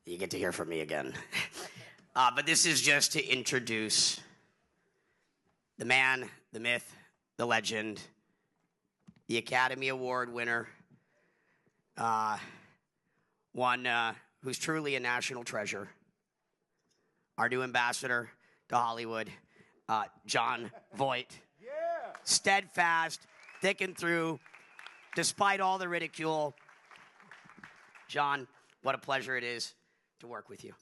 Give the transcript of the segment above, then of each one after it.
You get to hear from me again. But this is just to introduce the man, the myth, the legend, the Academy Award winner, one who's truly a national treasure, our new ambassador to Hollywood, Jon Voight. Yeah. Steadfast, thick and through, despite all the ridicule. Jon, what a pleasure it is to work with you.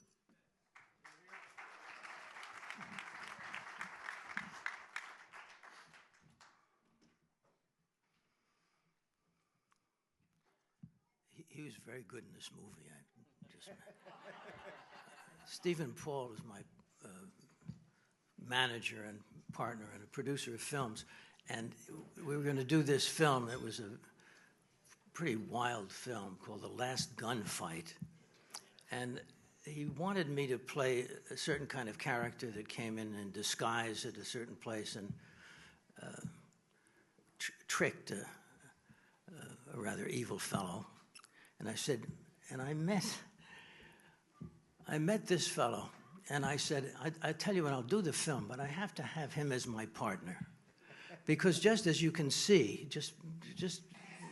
He was very good in this movie. Stephen Paul is my manager and partner and a producer of films, and we were going to do this film. It was a pretty wild film called The Last Gunfight, and he wanted me to play a certain kind of character that came in disguise at a certain place and tricked a rather evil fellow. And I said, and I met this fellow, and I said, I tell you what, I'll do the film, but I have to have him as my partner. Because just as you can see, just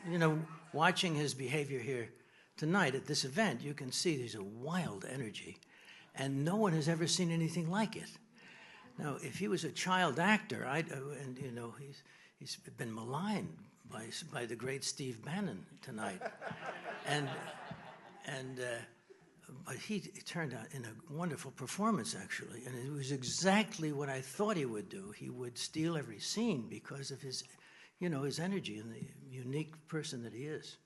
you know, watching his behavior here tonight at this event, you can see there's a wild energy, and no one has ever seen anything like it. Now, if he was a child actor, and you know, he's been maligned by the great Steve Bannon tonight. But he turned out in a wonderful performance, actually, and it was exactly what I thought he would do. He would steal every scene because of his, you know, his energy and the unique person that he is.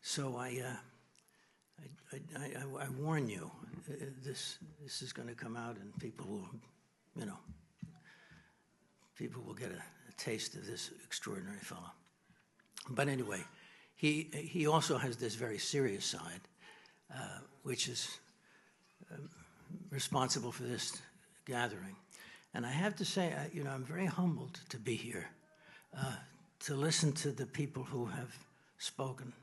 So I warn you, this is going to come out, and people will, you know, people will get a taste of this extraordinary fellow. But anyway, he also has this very serious side, which is responsible for this gathering. And I have to say, you know, I'm very humbled to be here, to listen to the people who have spoken.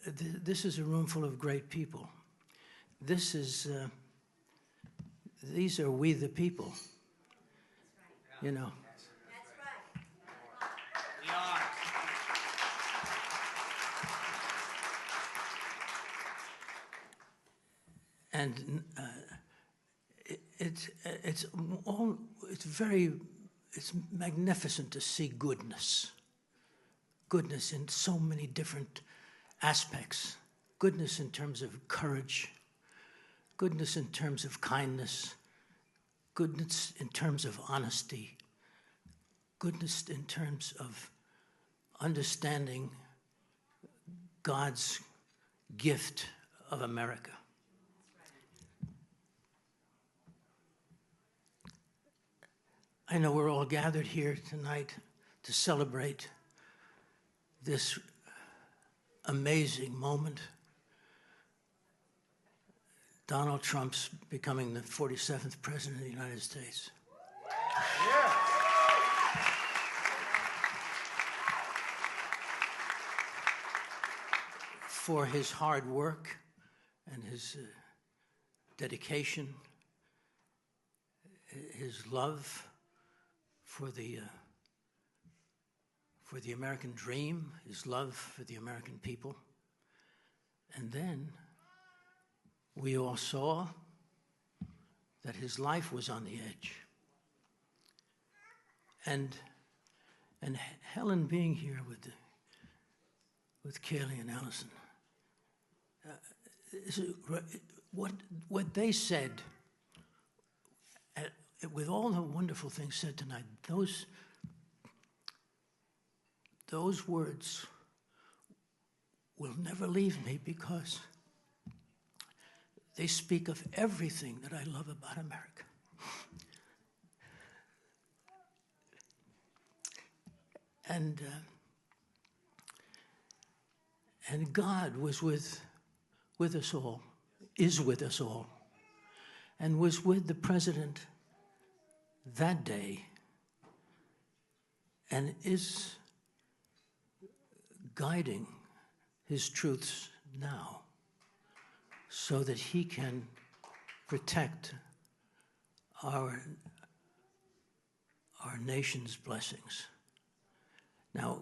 This is a room full of great people. These are we the people, you know. And it's magnificent to see goodness in so many different aspects. Goodness in terms of courage, goodness in terms of kindness, goodness in terms of honesty, goodness in terms of understanding God's gift of America. I know we're all gathered here tonight to celebrate this amazing moment. Donald Trump's becoming the 47th President of the United States. Yeah. For his hard work and his dedication, his love for the American dream, his love for the American people. And then we all saw that his life was on the edge. And Helen being here with Kaylee and Allison, what they said, with all the wonderful things said tonight, those words will never leave me, because they speak of everything that I love about America. And God was with us all, is with us all, and was with the president that day, and is guiding his truths now so that he can protect our nation's blessings. Now,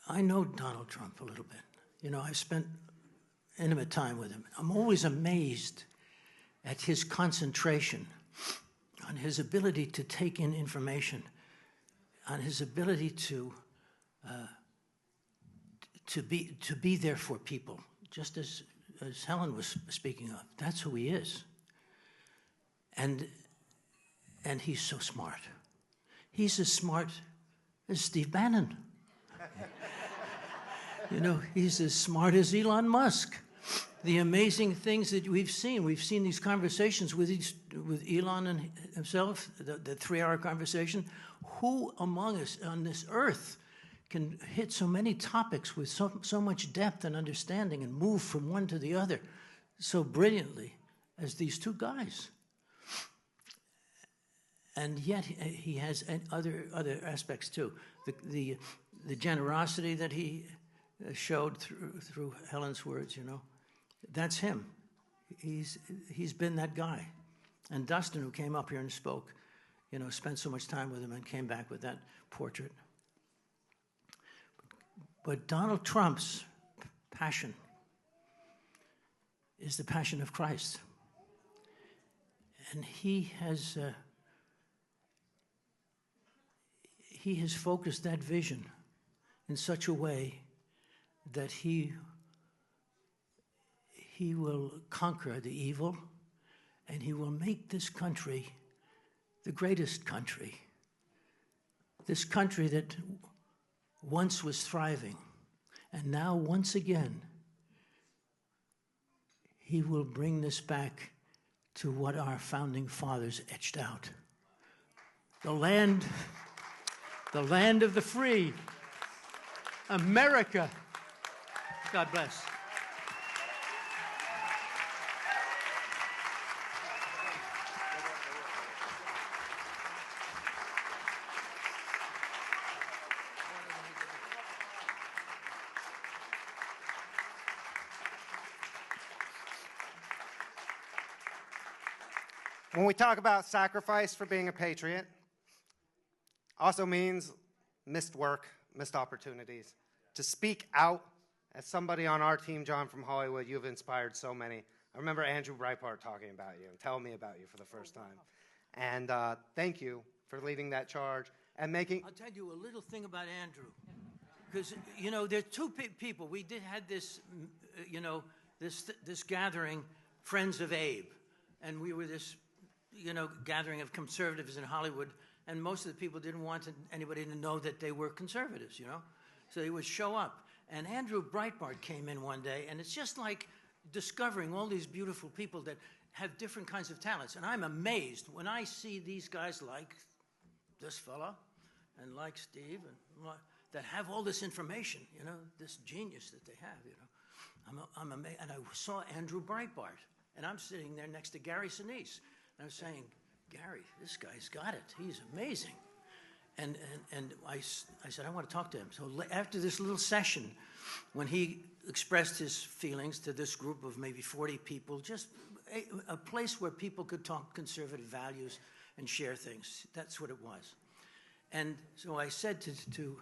I know Donald Trump a little bit. You know, I spent intimate time with him. I'm always amazed at his concentration, on his ability to take in information, on his ability to be there for people, just as Helen was speaking of. That's who he is. And he's so smart. He's as smart as Steve Bannon. You know, he's as smart as Elon Musk. The amazing things that we've seen these conversations with Elon and himself, the 3-hour conversation. Who among us on this earth can hit so many topics with so much depth and understanding and move from one to the other so brilliantly as these two guys? And yet he has other aspects too. The generosity that he showed through Helen's words, you know, that's him. He's been that guy. And Dustin, who came up here and spoke, you know, spent so much time with him and came back with that portrait. But Donald Trump's passion is the passion of Christ. And he has focused that vision in such a way that he will conquer the evil, and he will make this country the greatest country. This country that once was thriving, and now once again, he will bring this back to what our founding fathers etched out. The land of the free, America. God bless. When we talk about sacrifice for being a patriot, also means missed work, missed opportunities. To speak out, as somebody on our team, John from Hollywood, you've inspired so many. I remember Andrew Breitbart talking about you and telling me about you for the first time. And thank you for leading that charge and making... I'll tell you a little thing about Andrew. Because, you know, there are two people. We had this, you know, this gathering, Friends of Abe. And we were this, you know, gathering of conservatives in Hollywood. And most of the people didn't want anybody to know that they were conservatives, you know. So they would show up. And Andrew Breitbart came in one day, and it's just like discovering all these beautiful people that have different kinds of talents. And I'm amazed when I see these guys like this fella and like Steve and that have all this information, you know, this genius that they have, you know. I'm amazed. And I saw Andrew Breitbart, and I'm sitting there next to Gary Sinise. And I'm saying, Gary, this guy's got it. He's amazing. And I said, I want to talk to him. So after this little session, when he expressed his feelings to this group of maybe 40 people, just a place where people could talk conservative values and share things. That's what it was. And so I said to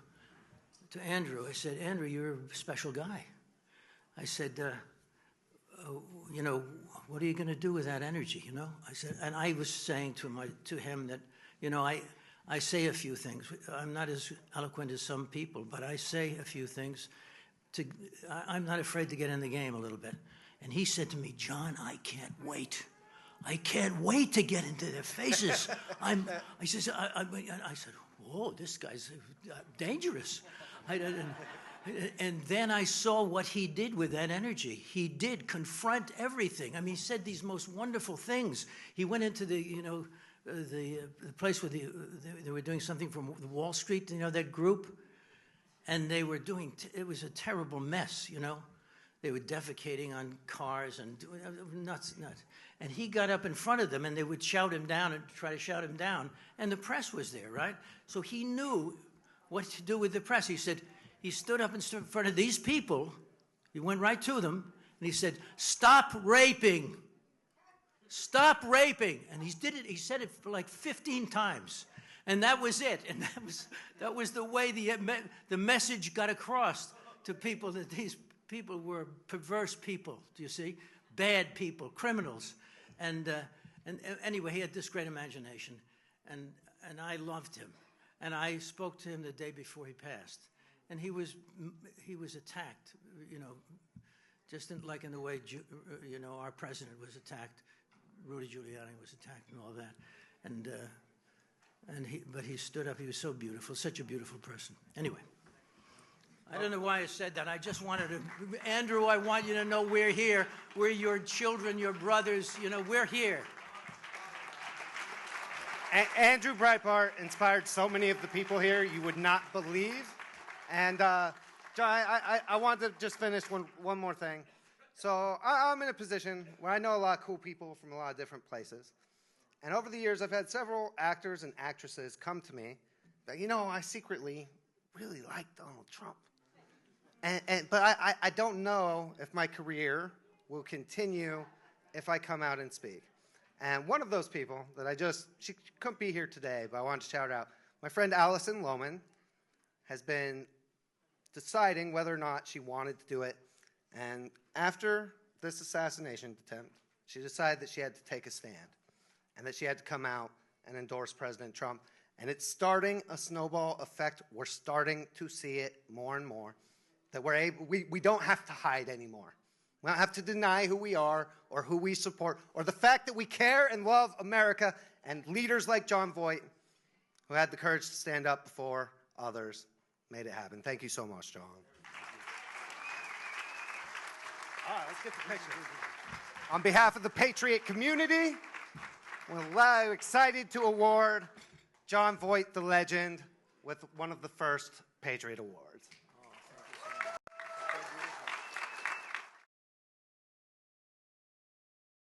Andrew, I said, Andrew, you're a special guy. I said, you know, what are you going to do with that energy, you know? I said, and I was saying to him that, you know, I say a few things. I'm not as eloquent as some people, but I say a few things. I'm not afraid to get in the game a little bit. And he said to me, John, I can't wait. I can't wait to get into their faces. I said, whoa, this guy's dangerous. And then I saw what he did with that energy. He did confront everything. I mean, he said these most wonderful things. He went into the, you know, the place where they were doing something from Wall Street, you know, that group. And they were doing, it was a terrible mess, you know. They were defecating on cars and nuts. And he got up in front of them and they would shout him down and try to shout him down. And the press was there, right? So he knew what to do with the press. He said, he stood up and stood in front of these people. He went right to them, and he said, "Stop raping. Stop raping." And he did it. He said it for like 15 times. And that was it. And that was the way the message got across to people, that these people were perverse people, do you see? Bad people, criminals. And anyway, he had this great imagination. And I loved him. And I spoke to him the day before he passed. And he was attacked, just like in the way, our president was attacked. Rudy Giuliani was attacked and all that. But he stood up. He was so beautiful, such a beautiful person. Anyway, I don't know why I said that. I just wanted to, Andrew, I want you to know we're here. We're your children, your brothers. We're here. Andrew Breitbart inspired so many of the people here you would not believe. And John, I want to just finish one more thing. So I'm in a position where I know a lot of cool people from a lot of different places. And over the years, I've had several actors and actresses come to me that, I secretly really like Donald Trump. But I don't know if my career will continue if I come out and speak. And one of those people that she couldn't be here today, but I wanted to shout out, my friend Allison Lohman has been deciding whether or not she wanted to do it. And after this assassination attempt, she decided that she had to take a stand and that she had to come out and endorse President Trump. And it's starting a snowball effect. We're starting to see it more and more, that we don't have to hide anymore. We don't have to deny who we are or who we support or the fact that we care and love America, and leaders like Jon Voight, who had the courage to stand up before others, made it happen. Thank you so much, John. All right, let's get the picture. On behalf of the Patriot community, we're excited to award Jon Voight, the legend, with one of the first Patriot Awards.